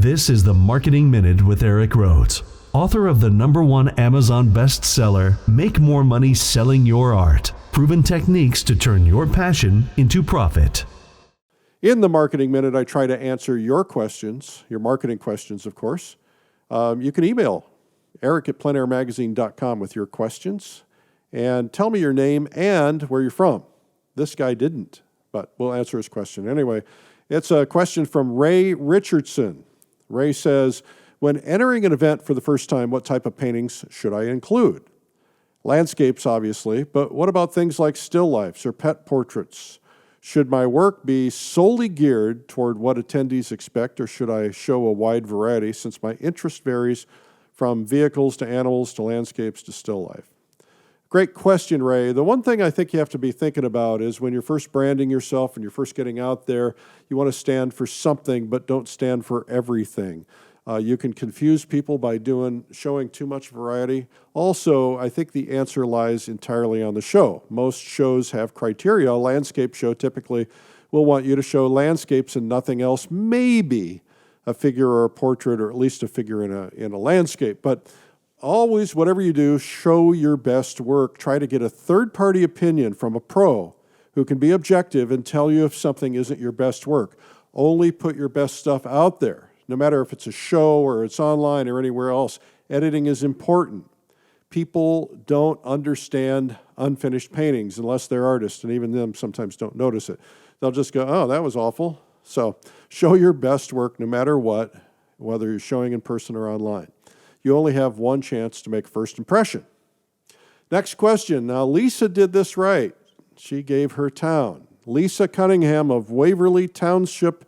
This is the Marketing Minute with Eric Rhoads, author of the #1 Amazon bestseller, Make More Money Selling Your Art, Proven Techniques to Turn Your Passion into Profit. In the Marketing Minute, I try to answer your questions, your marketing questions, of course. You can email eric@plenairmagazine.com with your questions and tell me your name and where you're from. This guy didn't, but we'll answer his question anyway. It's a question from Ray Richardson. Ray says, when entering an event for the first time, what type of paintings should I include? Landscapes, obviously, but what about things like still lifes or pet portraits? Should my work be solely geared toward what attendees expect, or should I show a wide variety since my interest varies from vehicles to animals to landscapes to still life? Great question, Ray. The one thing I think you have to be thinking about is when you're first branding yourself and you're first getting out there, you want to stand for something, but don't stand for everything. You can confuse people by showing too much variety. Also, I think the answer lies entirely on the show. Most shows have criteria. A landscape show typically will want you to show landscapes and nothing else, maybe a figure or a portrait, or at least a figure in a landscape. But always, whatever you do, show your best work. Try to get a third-party opinion from a pro who can be objective and tell you if something isn't your best work. Only put your best stuff out there. No matter if it's a show or it's online or anywhere else, editing is important. People don't understand unfinished paintings unless they're artists, and even them sometimes don't notice it. They'll just go, oh, that was awful. So show your best work no matter what, whether you're showing in person or online. You only have one chance to make a first impression. Next question. Now, Lisa did this right. She gave her town. Lisa Cunningham of Waverly Township,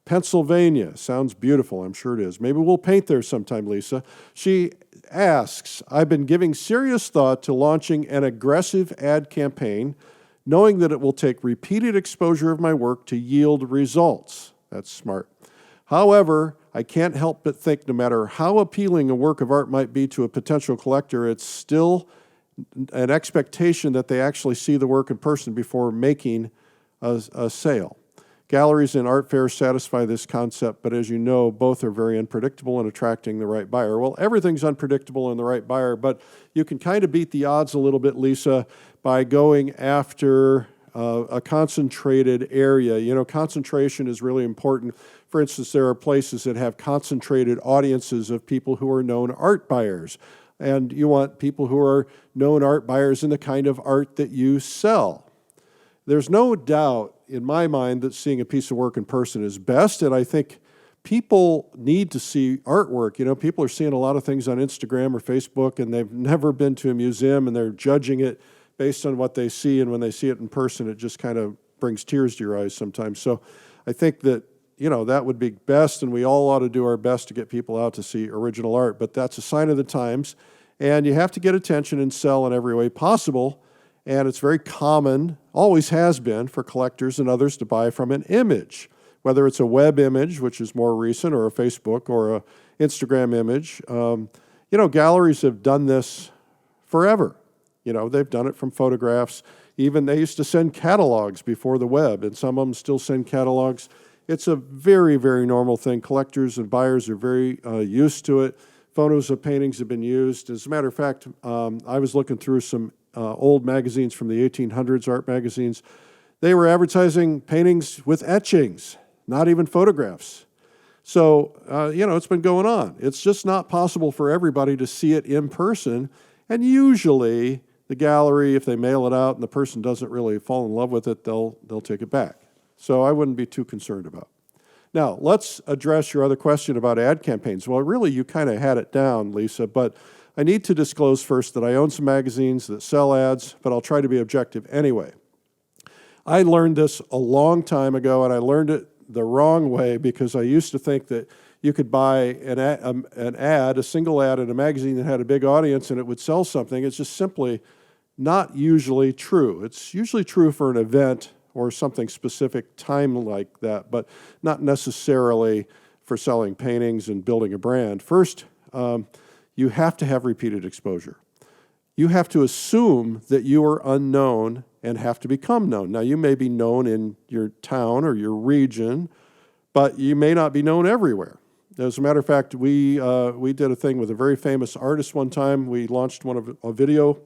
Pennsylvania. Sounds beautiful, I'm sure it is. Maybe we'll paint there sometime, Lisa. She asks, I've been giving serious thought to launching an aggressive ad campaign, knowing that it will take repeated exposure of my work to yield results. That's smart. However, I can't help but think no matter how appealing a work of art might be to a potential collector, it's still an expectation that they actually see the work in person before making a sale. Galleries and art fairs satisfy this concept, but as you know, both are very unpredictable in attracting the right buyer. Well, everything's unpredictable in the right buyer, but you can kind of beat the odds a little bit, Lisa, by going after a concentrated area. You know, concentration is really important. For instance, there are places that have concentrated audiences of people who are known art buyers. And you want people who are known art buyers in the kind of art that you sell. There's no doubt in my mind that seeing a piece of work in person is best, and I think people need to see artwork. You know, people are seeing a lot of things on Instagram or Facebook, and they've never been to a museum, and they're judging it based on what they see, and when they see it in person, it just kind of brings tears to your eyes sometimes. So I think that, you know, that would be best, and we all ought to do our best to get people out to see original art, but that's a sign of the times, and you have to get attention and sell in every way possible, and it's very common, always has been, for collectors and others to buy from an image, whether it's a web image, which is more recent, or a Facebook or a Instagram image. You know, galleries have done this forever. You know, they've done it from photographs. Even they used to send catalogs before the web, and some of them still send catalogs. It's a very, very normal thing. Collectors and buyers are very used to it. Photos of paintings have been used. As a matter of fact, I was looking through some old magazines from the 1800s, art magazines. They were advertising paintings with etchings, not even photographs. So, you know, it's been going on. It's just not possible for everybody to see it in person, and usually the gallery, if they mail it out and the person doesn't really fall in love with it, they'll take it back. So I wouldn't be too concerned about it. Now, let's address your other question about ad campaigns. Well, really, you kind of had it down, Lisa, but I need to disclose first that I own some magazines that sell ads, but I'll try to be objective anyway. I learned this a long time ago, and I learned it the wrong way because I used to think that you could buy a single ad in a magazine that had a big audience and it would sell something. It's just simply not usually true. It's usually true for an event or something specific time like that, but not necessarily for selling paintings and building a brand. First, you have to have repeated exposure. You have to assume that you are unknown and have to become known. Now, you may be known in your town or your region, but you may not be known everywhere. As a matter of fact, we did a thing with a very famous artist one time. We launched a video.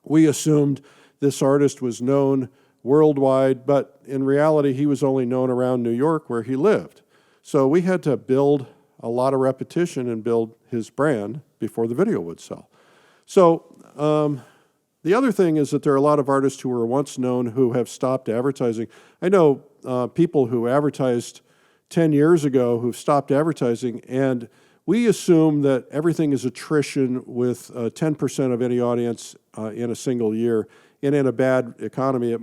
We assumed this artist was known worldwide, but in reality, he was only known around New York where he lived. So we had to build a lot of repetition and build his brand before the video would sell. So the other thing is that there are a lot of artists who were once known who have stopped advertising. I know people who advertised 10 years ago who've stopped advertising, and we assume that everything is attrition with 10% of any audience in a single year. And in a bad economy, it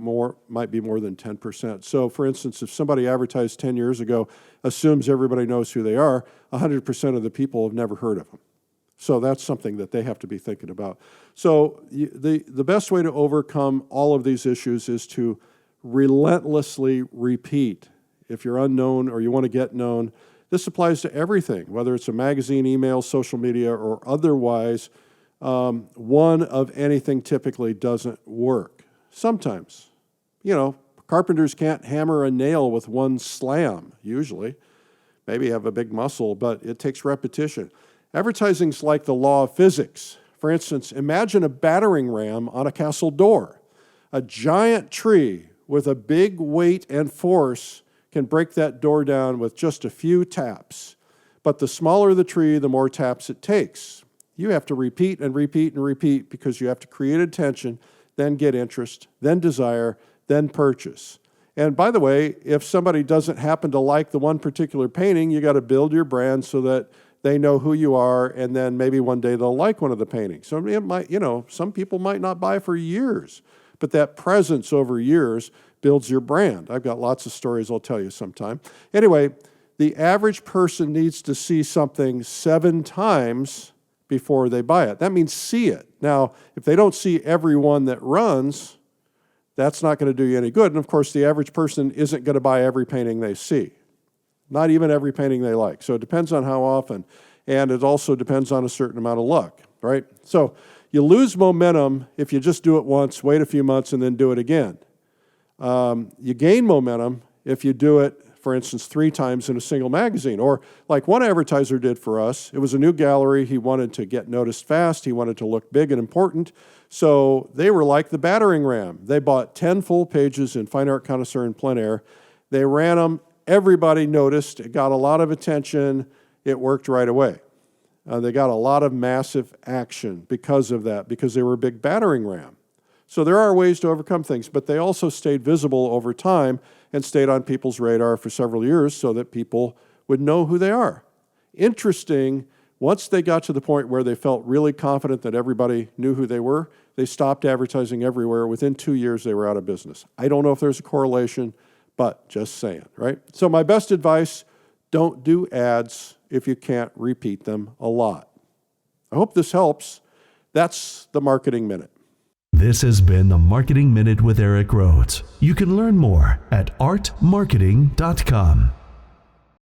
might be more than 10%. So for instance, if somebody advertised 10 years ago, assumes everybody knows who they are, 100% of the people have never heard of them. So that's something that they have to be thinking about. So the best way to overcome all of these issues is to relentlessly repeat. If you're unknown or you want to get known, this applies to everything, whether it's a magazine, email, social media, or otherwise. One of anything typically doesn't work. Sometimes, carpenters can't hammer a nail with one slam, usually. Maybe you have a big muscle, but it takes repetition. Advertising's like the law of physics. For instance, imagine a battering ram on a castle door. A giant tree with a big weight and force can break that door down with just a few taps. But the smaller the tree, the more taps it takes. You have to repeat and repeat and repeat because you have to create attention, then get interest, then desire, then purchase. And by the way, if somebody doesn't happen to like the one particular painting, you got to build your brand so that they know who you are, and then maybe one day they'll like one of the paintings. So it might, some people might not buy for years, but that presence over years builds your brand. I've got lots of stories I'll tell you sometime. Anyway, the average person needs to see something 7 times before they buy it. That means see it. Now, if they don't see every one that runs, that's not going to do you any good. And of course, the average person isn't going to buy every painting they see. Not even every painting they like. So it depends on how often. And it also depends on a certain amount of luck, right? So you lose momentum if you just do it once, wait a few months, and then do it again. You gain momentum if you do it, for instance, 3 times in a single magazine. Or like one advertiser did for us, it was a new gallery. He wanted to get noticed fast. He wanted to look big and important. So they were like the battering ram. They bought 10 full pages in Fine Art Connoisseur and Plein Air. They ran them. Everybody noticed. It got a lot of attention. It worked right away. They got a lot of massive action because of that, because they were a big battering ram. So there are ways to overcome things, but they also stayed visible over time and stayed on people's radar for several years so that people would know who they are. Interesting, once they got to the point where they felt really confident that everybody knew who they were, they stopped advertising everywhere. Within 2 years, they were out of business. I don't know if there's a correlation, but just saying, right? So my best advice, don't do ads if you can't repeat them a lot. I hope this helps. That's the Marketing Minute. This has been the Marketing Minute with Eric Rhoads. You can learn more at artmarketing.com.